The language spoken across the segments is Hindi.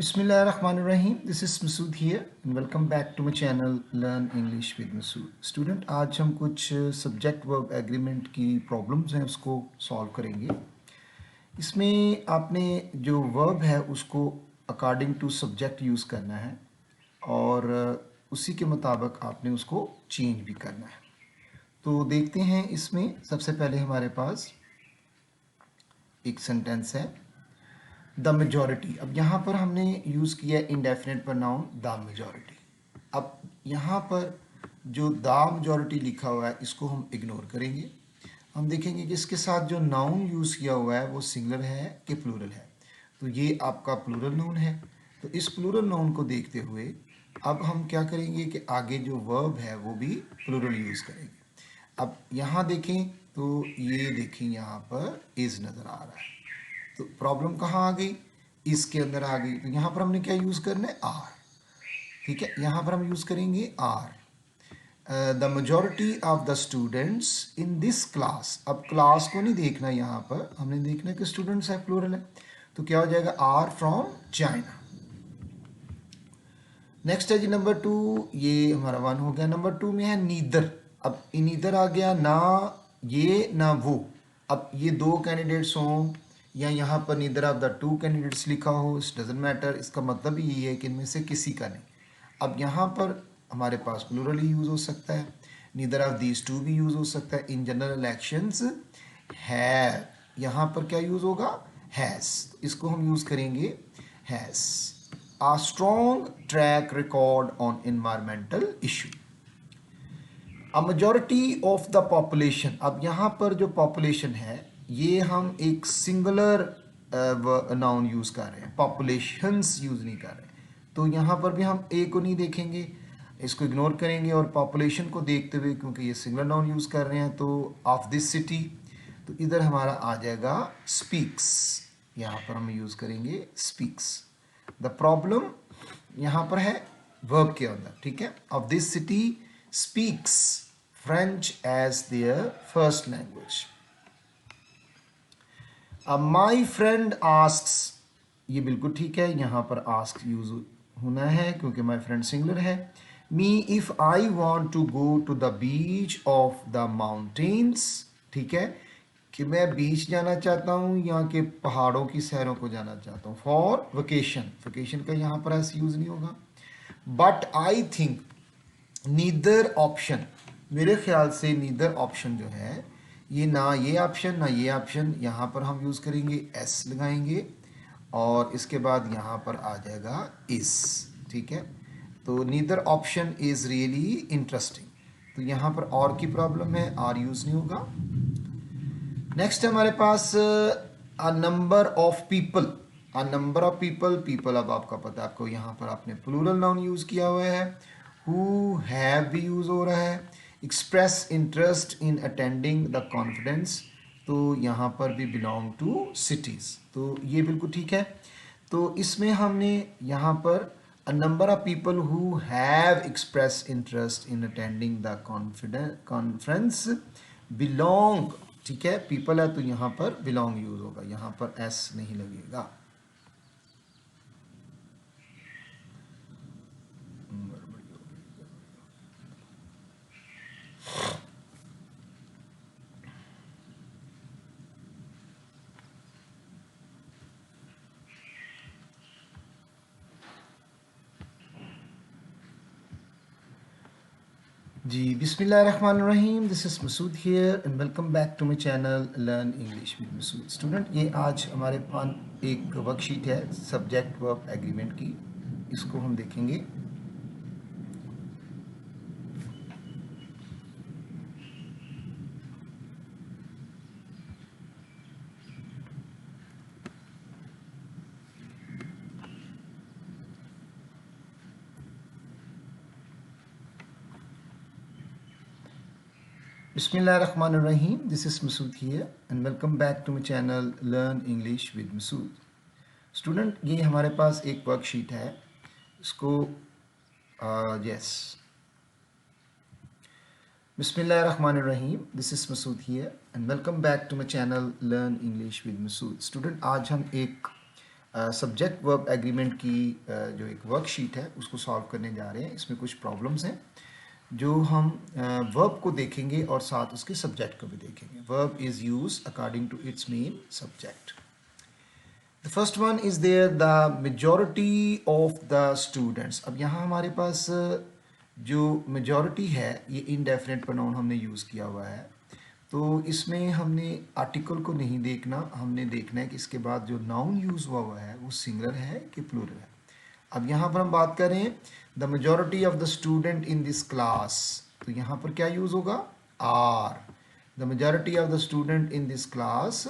Bismillahirrahmanirrahim. This is Masood here and welcome back to my channel Learn English with Masood. Student, आज हम कुछ सब्जेक्ट वर्ब एग्रीमेंट की प्रॉब्लम्स हैं उसको सॉल्व करेंगे. इसमें आपने जो वर्ब है उसको अकॉर्डिंग टू सब्जेक्ट यूज़ करना है और उसी के मुताबिक आपने उसको चेंज भी करना है. तो देखते हैं इसमें सबसे पहले हमारे पास एक सेंटेंस है द मेजॉरिटी. अब यहाँ पर हमने यूज़ किया इंडेफिनेट प्रोनाउन द मेजॉरिटी. अब यहाँ पर जो द मेजॉरिटी लिखा हुआ है इसको हम इग्नोर करेंगे. हम देखेंगे कि इसके साथ जो नाउन यूज़ किया हुआ है वो सिंगुलर है कि प्लूरल है. तो ये आपका प्लूरल नाउन है. तो इस प्लूरल नाउन को देखते हुए अब हम क्या करेंगे कि आगे जो वर्ब है वो भी प्लूरल यूज़ करेंगे. अब यहाँ देखें तो ये देखें यहाँ पर इज़ नज़र आ रहा है. तो प्रॉब्लम कहाँ आ गई? इसके अंदर आ गई. तो यहाँ पर हमने क्या यूज़ करना है? आर. ठीक है, यहाँ पर हम यूज़ करेंगे are. The majority of the students in this class. अब क्लास को नहीं देखना, यहाँ पर हमने देखना है कि स्टूडेंट्स है, प्लूरल है. तो क्या हो जाएगा? Are from China. नेक्स्ट है जी नंबर 2. ये हमारा 1 हो गया. नंबर 2 में है नीदर. अब नीदर आ गया, ना ये ना वो. अब ये दो कैंडिडेट्स हों या यहाँ पर neither of the two candidates लिखा हो, इट डजंट मैटर. इसका मतलब यही है कि इनमें से किसी का नहीं. अब यहाँ पर हमारे पास प्लूरल ही यूज़ हो सकता है. नीदर ऑफ दीज टू भी यूज़ हो सकता है. इन जनरल इलेक्शंस है, यहाँ पर क्या यूज़ होगा? हैज़. इसको हम यूज़ करेंगे has. A strong track record on environmental issue. A majority of the population. अब यहाँ पर जो population है ये हम एक सिंगुलर नाउन यूज़ कर रहे हैं, populations यूज़ नहीं कर रहे. तो यहाँ पर भी हम ए को नहीं देखेंगे, इसको इग्नोर करेंगे और population को देखते हुए, क्योंकि ये सिंगुलर नाउन यूज़ कर रहे हैं, तो ऑफ दिस सिटी, तो इधर हमारा आ जाएगा स्पीक्स. यहाँ पर हम यूज़ करेंगे स्पीक्स. द प्रॉब्लम यहाँ पर है वर्ब के अंदर. ठीक है, of this city speaks French as their first language. अब माई फ्रेंड आस्क्स, ये बिल्कुल ठीक है, यहाँ पर आस्क यूज होना है क्योंकि माई फ्रेंड सिंगुलर है. Me if I want to go to the beach of the mountains. ठीक है, कि मैं बीच जाना चाहता हूँ, यहाँ के पहाड़ों की सैरों को जाना चाहता हूँ फॉर वेकेशन. वेकेशन का यहाँ पर ऐसे यूज़ नहीं होगा. But I think neither option, मेरे ख्याल से नीदर ऑप्शन जो है ये ना ये ऑप्शन ना ये ऑप्शन, यहाँ पर हम यूज़ करेंगे एस लगाएंगे और इसके बाद यहाँ पर आ जाएगा इस. ठीक है, तो neither option is really interesting. तो यहाँ पर और की प्रॉब्लम है, आर यूज़ नहीं होगा. नेक्स्ट है हमारे पास a number of people. A number of people, people अब आपका पता है, आपको यहाँ पर आपने प्लूरल नाउन यूज़ किया हुआ है. हु हैव भी यूज़ हो रहा है. Express interest in attending the confidence, तो यहाँ पर भी बिलोंग टू सिटीज़. तो ये बिल्कुल ठीक है. तो इसमें हमने यहाँ पर अ number of people who have express interest in attending the conference belong. ठीक है, पीपल है तो यहाँ पर बिलोंग यूज होगा, यहाँ पर एस नहीं लगेगा. जी, बिस्मिल्लाहिर्रहमानिर्रहीम. This is Masood here and welcome back to my channel learn English with Masood. Student, ये आज हमारे पास एक वर्कशीट है सब्जेक्ट वर्ब एग्रीमेंट की, इसको हम देखेंगे. Bismillahirrahmanirrahim. This is Masood here and welcome back to my channel Learn English with Masood. Student, ये हमारे पास एक वर्कशीट है, इसको yes. Bismillahirrahmanirrahim. This is Masood here and welcome back to my channel Learn English with Masood. Student, आज हम एक सब्जेक्ट वर्ब एग्रीमेंट की जो एक वर्कशीट है उसको सॉल्व करने जा रहे हैं। इसमें कुछ प्रॉब्लम्स हैं जो हम वर्ब को देखेंगे और साथ उसके सब्जेक्ट को भी देखेंगे। Verb is use according to its main subject. The first one is there the majority of the students. अब यहाँ हमारे पास जो मेजॉरिटी है ये इनडेफिनेट प्रोनाउन हमने यूज़ किया हुआ है, तो इसमें हमने आर्टिकल को नहीं देखना, हमने देखना है कि इसके बाद जो नाउन यूज़ हुआ है वो सिंगुलर है कि प्लूरल है। अब यहाँ पर हम बात करें the majority of the student in this class, तो यहाँ पर क्या यूज़ होगा? Are. The majority of the student in this class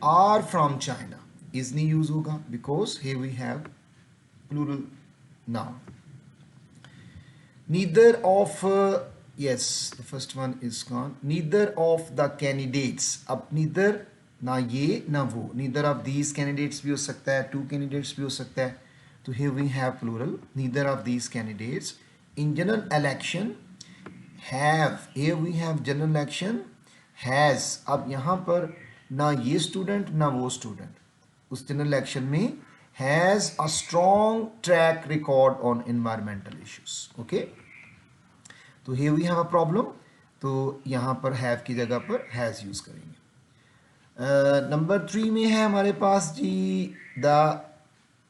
are from China. Is नहीं यूज़ होगा because here we have plural noun. Neither of yes, the first one is gone. Neither of the candidates. अब neither ना ये ना वो, neither of these candidates भी हो सकता है, two candidates भी हो सकता है, तो here we have plural. Neither of these candidates in general election have. Here we have general election has. अब यहाँ पर ना ये स्टूडेंट ना वो स्टूडेंट उस जनरल इलेक्शन में has a strong track record on environmental issues. Okay, तो here we have a problem, तो यहाँ पर have की जगह पर has यूज करेंगे। नंबर 3 में है हमारे पास जी the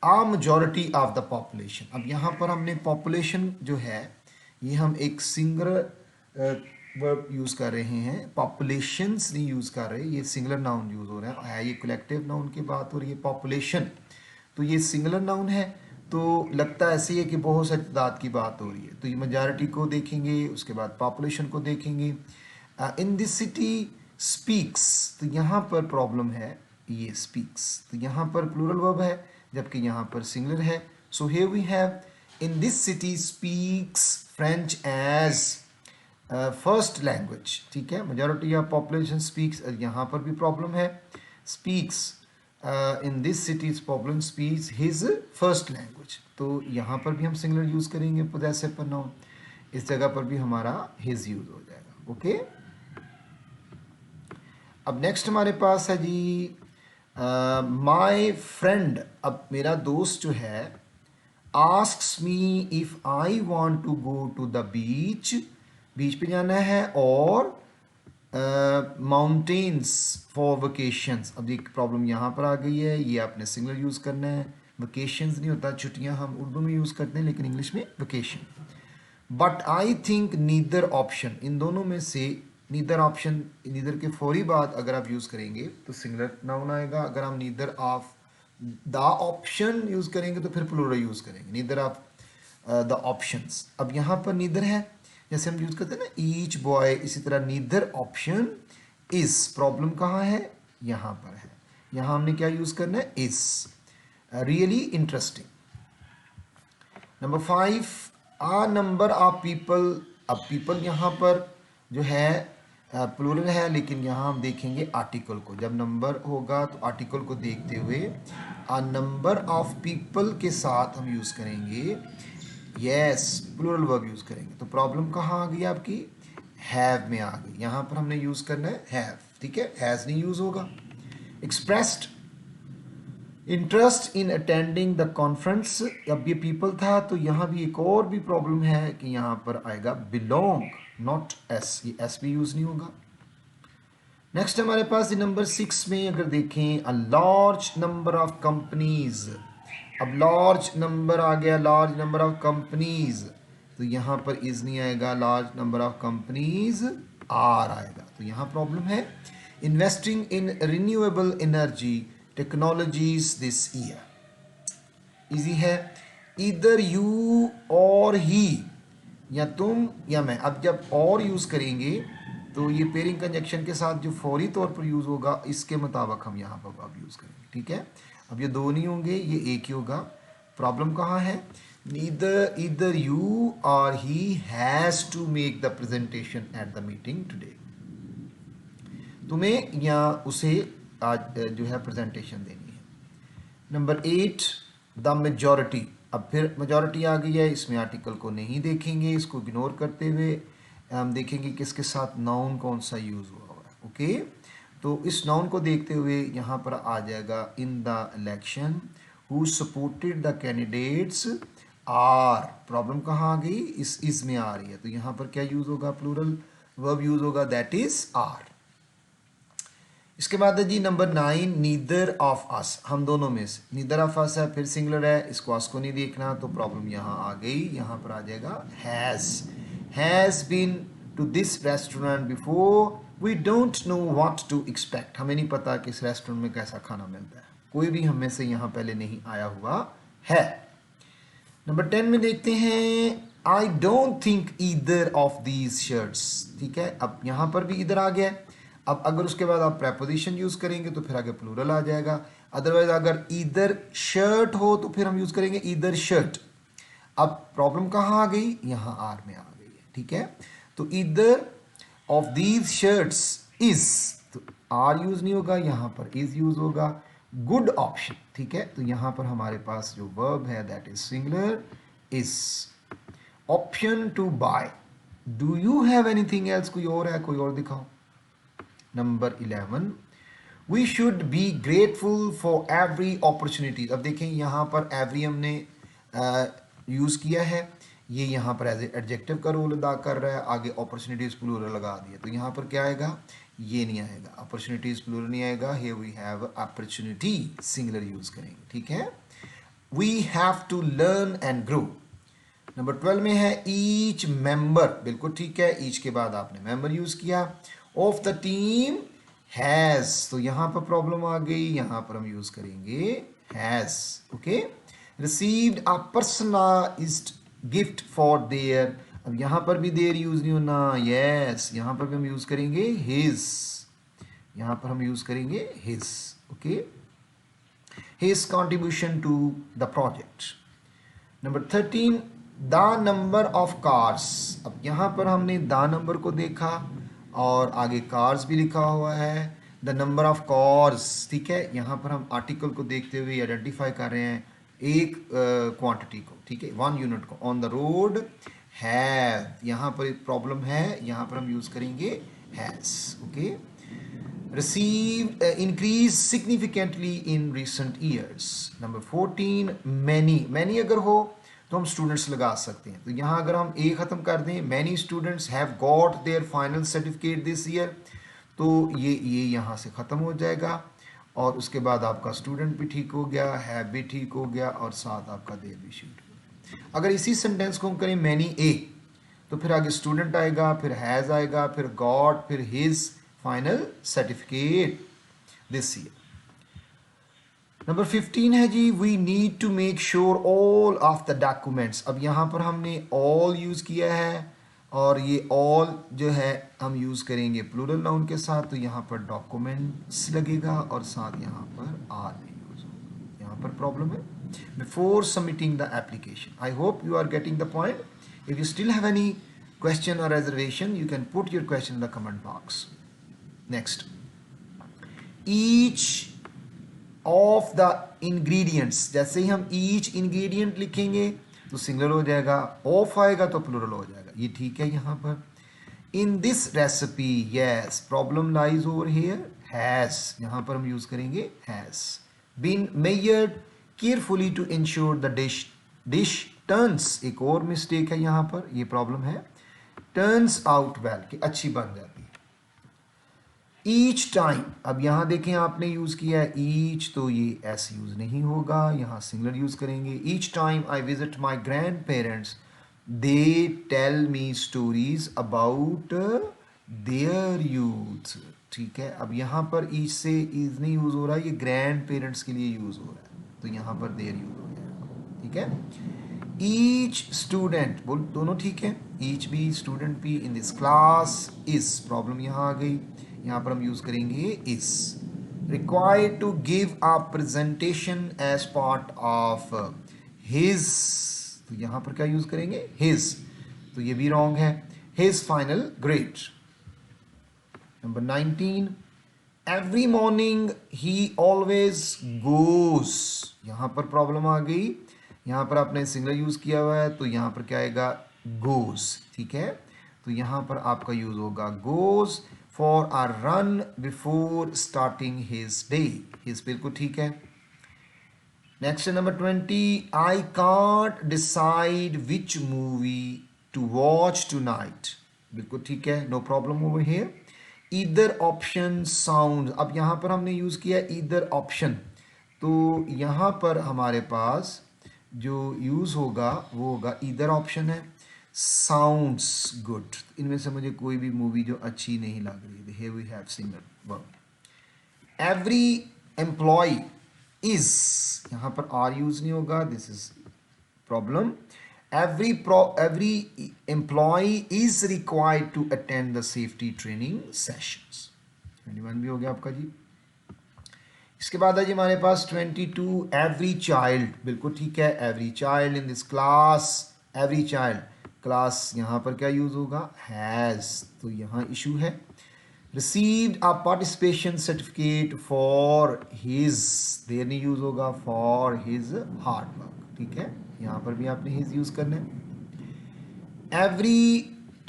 a majority of the population। अब यहाँ पर हमने population जो है ये हम एक सिंगुलर वर्ब यूज़ कर रहे हैं, पॉपुलेशंस नहीं यूज़ कर रहे, ये सिंगुलर नाउन यूज़ हो रहा है, ये कलेक्टिव नाउन की बात हो रही है। पॉपुलेशन तो ये सिंगुलर नाउन है, तो लगता ऐसे ही है कि बहुत सारी तादाद की बात हो रही है, तो ये मेजॉरिटी को देखेंगे, उसके बाद पॉपुलेशन को देखेंगे। इन दिस सिटी स्पीक्स, तो यहाँ पर प्रॉब्लम है, ये स्पीक्स तो यहाँ पर प्लूरल वर्ब है जबकि यहाँ पर सिंगुलर है। So here we have in this city speaks French as first language. ठीक है, मेजॉरिटी ऑफ पॉपुलेशन स्पीक्स, यहाँ पर भी प्रॉब्लम है, speaks in this cities problem speaks his first language, तो यहाँ पर भी हम सिंगुलर यूज करेंगे पोजेसिव प्रोनाउन, इस जगह पर भी हमारा हिज यूज हो जाएगा। ओके, अब नेक्स्ट हमारे पास है जी माय फ्रेंड। अब मेरा दोस्त जो है asks me if I want to go to the beach, beach पे जाना है, और माउंटेन्स फॉर वेकेशंस। अब एक प्रॉब्लम यहाँ पर आ गई है, ये आपने सिंगुलर यूज़ करना है, वेकेशंस नहीं होता, छुट्टियाँ हम उर्दू में यूज़ करते हैं लेकिन इंग्लिश में vacation. But I think neither option, इन दोनों में से नीदर ऑप्शन, नीदर के फौरी बाद अगर आप यूज़ करेंगे तो सिंगुलर नाउन आएगा, अगर हम neither of the option use करेंगे तो फिर प्लूरल यूज़ करेंगे, नीदर ऑफ द ऑप्शंस। अब यहाँ पर नीदर है, जैसे हम यूज करते हैं ना ईच बॉय, इसी तरह नीदर ऑप्शन इज, प्रॉब्लम कहाँ है? यहाँ पर है, यहाँ हमने क्या यूज करना है? Is. Really interesting. Number 5 a number of people. अब पीपल यहाँ पर जो है प्लूरल है, लेकिन यहाँ हम देखेंगे आर्टिकल को, जब नंबर होगा तो आर्टिकल को देखते हुए आ नंबर ऑफ पीपल के साथ हम यूज करेंगे यस प्लूरल वर्ब यूज करेंगे। तो प्रॉब्लम कहाँ आ गई आपकी? हैव में आ गई, यहाँ पर हमने यूज करना है हैव। ठीक है, हैज नहीं यूज होगा। Expressed interest in attending the conference, अब ये पीपल था तो यहाँ भी एक और भी प्रॉब्लम है कि यहाँ पर आएगा बिलोंग, नॉट एस, ये एस भी यूज नहीं होगा। नेक्स्ट हमारे पास नंबर 6 में अगर देखें a large number of companies. अब लार्ज नंबर आ गया, लार्ज नंबर ऑफ कंपनीज, तो यहाँ पर इज नहीं आएगा, large number of companies are आएगा, तो यहाँ प्रॉब्लम है। Investing in renewable energy technologies this year, easy है, इधर यू और ही, या तुम या मैं। अब जब और यूज करेंगे तो ये पेयरिंग कंजक्शन के साथ जो फौरी तौर पर यूज होगा इसके मुताबिक हम यहाँ पर अब यूज करेंगे। ठीक है, अब ये दो नहीं होंगे, ये एक ही होगा। प्रॉब्लम कहाँ है? either you or he has to make the presentation at the meeting today, तुम्हें या उसे आज जो है प्रेजेंटेशन देनी है। नंबर 8 द मेजॉरिटी, अब फिर मेजॉरिटी आ गई है, इसमें आर्टिकल को नहीं देखेंगे, इसको इग्नोर करते हुए हम देखेंगे किसके साथ नाउन कौन सा यूज हुआ है। ओके, तो इस नाउन को देखते हुए यहाँ पर आ जाएगा in the election who supported the candidates are, problem कहाँ आ गई, इस में आ रही है, तो यहाँ पर क्या यूज होगा, प्लूरल वर्ब यूज होगा, दैट इज आर। इसके बाद है जी नंबर 9, नीदर ऑफ अस, हम दोनों में से, नीदर ऑफ अस है, फिर सिंगुलर है, इसको अस को नहीं देखना, तो प्रॉब्लम यहाँ आ गई, यहाँ पर आ जाएगा has been to this restaurant before, we don't know what to expect, हमें नहीं पता कि इस रेस्टोरेंट में कैसा खाना मिलता है, कोई भी हम में से यहाँ पहले नहीं आया हुआ है। नंबर 10 में देखते हैं, I don't think either of these shirts, ठीक है, अब यहाँ पर भी इधर आ गया है। अब अगर उसके बाद आप प्रेपोजिशन यूज करेंगे तो फिर आगे प्लूरल आ जाएगा, अदरवाइज अगर ईदर शर्ट हो तो फिर हम यूज करेंगे ईदर शर्ट। अब प्रॉब्लम कहाँ आ गई, यहाँ आर में आ गई है, ठीक है, तो either of these shirts is, तो आर यूज नहीं होगा, यहाँ पर इज यूज होगा, गुड ऑप्शन, ठीक है, तो यहाँ पर हमारे पास जो वर्ब है that is singular is. Option to buy, do you have anything else, कोई और है, कोई और दिखाओ। Number 11, we should be grateful for every opportunity, अब देखें यहाँ पर एवरी हमने यूज किया है, ये यहाँ पर एज एडजेक्टिव का रोल अदा कर रहा है, आगे अपॉर्चुनिटीज प्लूरल लगा दिया, तो यहाँ पर क्या आएगा, ये नहीं आएगा, अपॉर्चुनिटीज प्लूरल नहीं आएगा, here we have opportunity, singular use करेंगे, ठीक है। We have to learn and grow. Number 12 में है ईच मेंबर, बिल्कुल ठीक है, ईच के बाद आपने मेंबर यूज किया, ऑफ द टीम हैज, तो यहां पर प्रॉब्लम आ गई, यहां पर हम यूज करेंगे has, okay. Received a personalised gift for their, अब यहां पर भी देयर यूज नहीं होना, यस, यहां पर भी हम यूज करेंगे हिज, यहां पर हम यूज करेंगे his, okay, his contribution to the project. Number 13, the number of cars, अब यहां पर हमने द नंबर को देखा और आगे कार्स भी लिखा हुआ है, द नंबर ऑफ कार्स, ठीक है, यहां पर हम आर्टिकल को देखते हुए आइडेंटिफाई कर रहे हैं एक क्वांटिटी को, ठीक है, 1 यूनिट को, ऑन द रोड हैव, यहां पर एक प्रॉब्लम है, यहां पर हम यूज करेंगे has, okay. received increase significantly in recent years. Number 14, many अगर हो तो हम स्टूडेंट्स लगा सकते हैं, तो यहाँ अगर हम ए ख़त्म कर दें, many students have got there final certificate this year, तो ये यहाँ से ख़त्म हो जाएगा, और उसके बाद आपका स्टूडेंट भी ठीक हो गया, हैव भी ठीक हो गया, और साथ आपका देयर भी ठीक हो गया। अगर इसी सेंटेंस को हम करें मैनी ए, तो फिर आगे स्टूडेंट आएगा, फिर हैज़ आएगा, फिर गॉट, फिर his final certificate this year. Number 15 है जी, we need to make sure all of the documents, अब यहाँ पर हमने ऑल यूज़ किया है, और ये ऑल जो है हम यूज़ करेंगे प्लूरल नाउन के साथ, तो यहाँ पर डॉक्यूमेंट्स लगेगा और साथ यहाँ पर आर में यूज़ होगा, यहाँ पर प्रॉब्लम है, before submitting the application. I hope you are getting the point. If you still have any question or reservation, you can put your question in the comment box. Next, each of the ingredients, जैसे ही हम each ingredient लिखेंगे तो सिंगुलर हो जाएगा, ऑफ आएगा तो प्लूरल हो जाएगा, ये ठीक है। यहाँ पर in this recipe, yes, problem lies over here, has, यहाँ पर हम यूज करेंगे has been measured carefully to ensure the dish turns, एक और मिस्टेक है यहाँ पर, ये प्रॉब्लम है, turns out well, कि अच्छी बन जाती है। each time, अब यहां देखें आपने यूज किया है each, तो ये एस यूज नहीं होगा, यहां सिंगुलर यूज करेंगे। each time I visit my grandparents, they tell me stories about their youth, ठीक है। अब यहां पर each से is नहीं यूज हो रहा है, ये ग्रैंड पेरेंट्स के लिए यूज हो रहा है, तो यहां पर their यूज हो जाएगा, ठीक है। each student, बोल दोनों ठीक है, each भी स्टूडेंट भी, in this class is, problem यहाँ आ गई, यहाँ पर हम यूज करेंगे is। required to give a presentation as part of his, तो यहाँ पर क्या यूज करेंगे his, तो ये भी रॉन्ग है, his final grade। Number 19, every morning he always goes, यहाँ पर प्रॉब्लम आ गई, यहाँ पर आपने सिंगुलर यूज किया हुआ है, तो यहाँ पर क्या आएगा गोज, ठीक है, तो यहाँ पर आपका यूज होगा goes for a run before starting his day, his बिल्कुल ठीक है। नेक्स्ट है number 20, I can't decide which movie to watch tonight. बिल्कुल ठीक है, no problem over here. Either option sound, अब यहाँ पर हमने यूज़ किया ईदर ऑप्शन, तो यहाँ पर हमारे पास जो यूज़ होगा वो होगा ईदर ऑप्शन है, साउंड्स गुड। इनमें से मुझे कोई भी मूवी जो अच्छी नहीं लग रही। Here we have single verb. Every employ is, यहाँ पर आर यूज नहीं होगा, this is problem. Every employ is required to attend the safety training sessions. 21 भी हो गया आपका जी। इसके बाद है जी हमारे पास 22, एवरी चाइल्ड। बिल्कुल ठीक है, every child in this class, every child, class यहाँ पर क्या यूज होगा, हैज, तो यहाँ इशू है। received a participation certificate for his, देर नहीं यूज होगा, for his hard work। ठीक है, यहाँ पर भी आपने his यूज करना है। every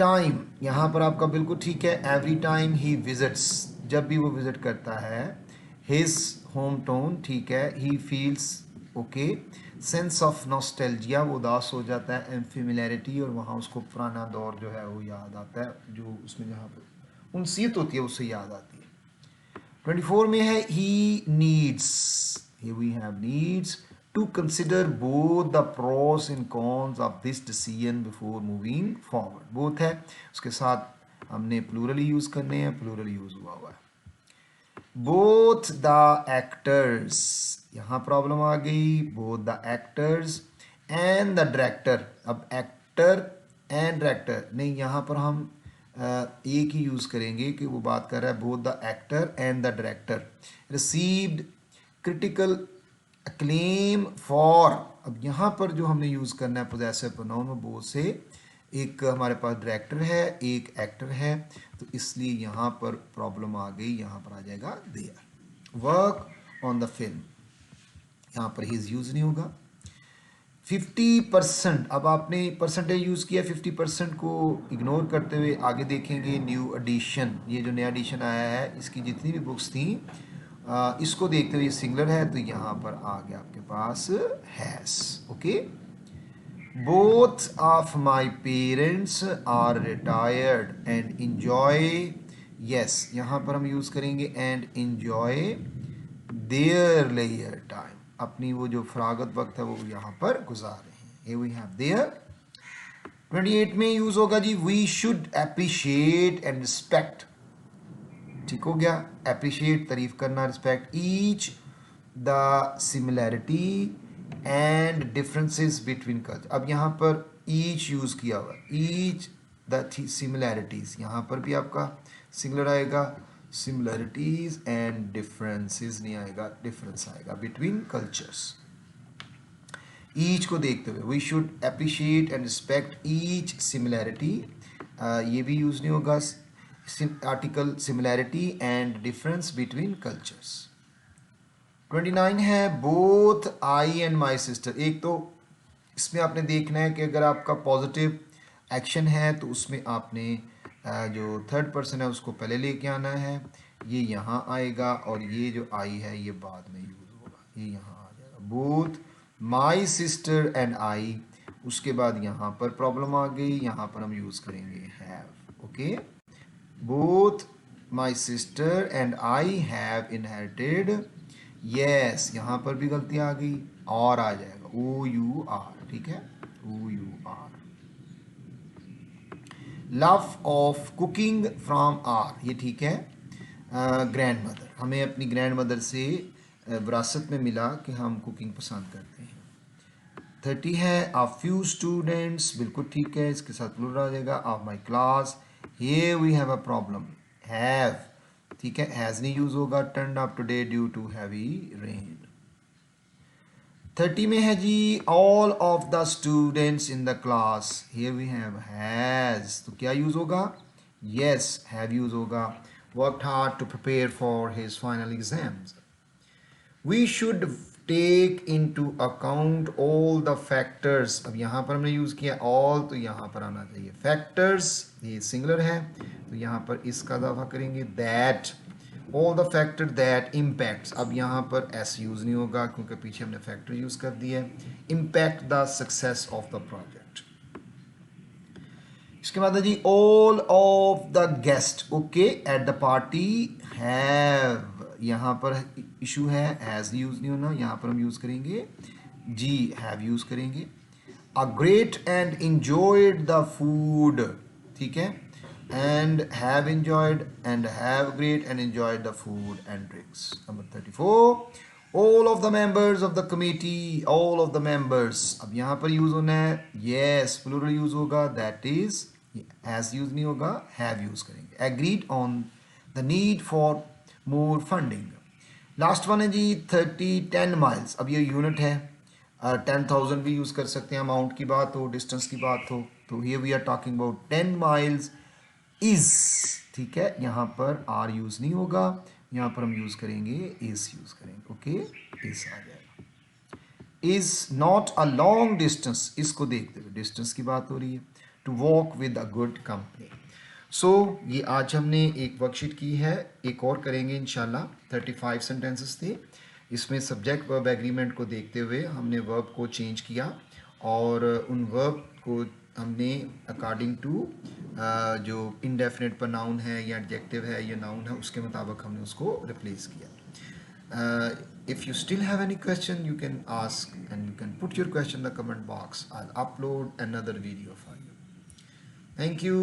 time, यहाँ पर आपका बिल्कुल ठीक है, every time he visits, जब भी वो विजिट करता है, his hometown, ठीक है, he feels okay, sense of nostalgia, वो उदास हो जाता है, and familiarity, और वहाँ उसको पुराना दौर जो है वो याद आता है, जो उसमें जहाँ पर उनसीयत होती है उससे याद आती है। 24 में है he needs, here we have needs to consider both the pros and cons of this decision before moving forward। both है, उसके साथ हमने प्लूरल यूज करने हैं, प्लूरल यूज हुआ है। both the actors, यहाँ प्रॉब्लम आ गई, both the actors and the director। अब एक्टर एंड डायरेक्टर नहीं, यहाँ पर हम एक ही यूज़ करेंगे कि वो बात कर रहा है both the actor and the director received critical acclaim for. अब यहाँ पर जो हमने यूज़ करना है पोजेसिव प्रोनाउन में बोथ से, एक हमारे पास डायरेक्टर है, एक एक्टर है, तो इसलिए यहाँ पर प्रॉब्लम आ गई, यहाँ पर आ जाएगा there. Work on the film, यहाँ पर हिज यूज़ नहीं होगा। 50%, अब आपने परसेंटेज यूज़ किया, 50% को इग्नोर करते हुए आगे देखेंगे न्यू एडिशन। ये जो नया एडिशन आया है इसकी जितनी भी बुक्स थी इसको देखते हुए सिंगुलर है, तो यहाँ पर आ गया आपके पास has. Okay, both of my parents are retired and enjoy, yes यहाँ पर हम यूज़ करेंगे एंड इंजॉय देयर लेयर टाइम, अपनी वो जो फरागत वक्त है वो यहाँ पर गुजार रहे हैं। Here we have there। 28 में यूज होगा जी we should appreciate and respect. ठीक हो गया, अप्रिशिएट तारीफ करना, respect each the similarity and differences between culture. अब यहाँ पर ईच यूज किया हुआ, ईच द सिमिलैरिटीज, यहाँ पर भी आपका सिंगुलर आएगा, सिमिलैरिटीज एंड डिफरेंसेस नहीं आएगा, डिफरेंस आएगा बिटवीन कल्चर्स। ईच को देखते हुए we should appreciate and respect each similarity, ये भी यूज नहीं होगा, article similarity and difference between cultures. 29 है both I and my sister. एक तो इसमें आपने देखना है कि अगर आपका पॉजिटिव एक्शन है तो उसमें आपने जो थर्ड पर्सन है उसको पहले लेके आना है, ये यहाँ आएगा, और ये जो आई है ये बाद में यूज होगा, ये यहाँ आ जाएगा both my sister and I. उसके बाद यहाँ पर प्रॉब्लम आ गई, यहाँ पर हम यूज करेंगे have. Okay, both my sister and I have inherited, yes यहाँ पर भी गलती आ गई, और आ जाएगा ओ यू आर। ठीक है, O U R. Love of cooking from our, ये ठीक है, ग्रैंड मदर, हमें अपनी ग्रैंड मदर से विरासत में मिला कि हम कुकिंग पसंद करते हैं। 30 है अ फ्यू स्टूडेंट्स, बिल्कुल ठीक है, इसके साथ प्लूरल आ जाएगा, of my class. Here we have a problem, have, ठीक है, हैज नहीं यूज होगा, turn up today due to heavy rain. 30 में है जी all of the students in the class, here we have has, तो क्या यूज होगा, यस हैव यूज होगा। Worked hard to prepare for his final exams. We should take into account all the factors. अब यहाँ पर हमने यूज किया ऑल, तो यहाँ पर आना चाहिए फैक्टर्स, ये सिंगुलर है, तो यहाँ पर इसका इजाफा करेंगे that all the factor that impacts, अब यहाँ पर एस यूज़ नहीं होगा क्योंकि पीछे हमने फैक्टर यूज़ कर दिया है, impact the success of the project. इसके बाद है जी all of the guest okay at the party have, यहाँ पर इशू है हैज़ यूज़ नहीं होना, यहाँ पर हम यूज़ करेंगे जी हैव यूज़ करेंगे। A great and enjoyed the food, ठीक है, and have enjoyed and have great and enjoyed the food and drinks. Number 34, all of the members of the committee, all of the members, अब यहाँ पर यूज होना है yes plural यूज होगा, that is has यूज नहीं होगा, have यूज करेंगे। agreed on the need for more funding। Last one है जी 10 miles, अब ये यूनिट है, 10,000 भी यूज़ कर सकते हैं, अमाउंट की बात हो, डिस्टेंस की बात हो, तो here we are talking about 10 miles is, ठीक है, यहाँ पर आर यूज़ नहीं होगा, यहाँ पर हम यूज़ करेंगे इज यूज़ करेंगे, ओके इज आ जाएगा। Is not a long distance, इसको देखते हुए डिस्टेंस की बात हो रही है, to walk with a good company. So ये आज हमने एक वर्कशीट की है, एक और करेंगे इंशाल्लाह। 35 सेंटेंसेस थे, इसमें सब्जेक्ट वर्ब एग्रीमेंट को देखते हुए हमने वर्ब को चेंज किया और उन वर्ब को हमने अकॉर्डिंग टू जो इनडेफिनेट प्रोनाउन है या एडजेक्टिव है या नाउन है उसके मुताबिक हमने उसको रिप्लेस किया। If you still have any question, you can ask and you can put your question in the comment box. I'll upload another video for you. Thank you.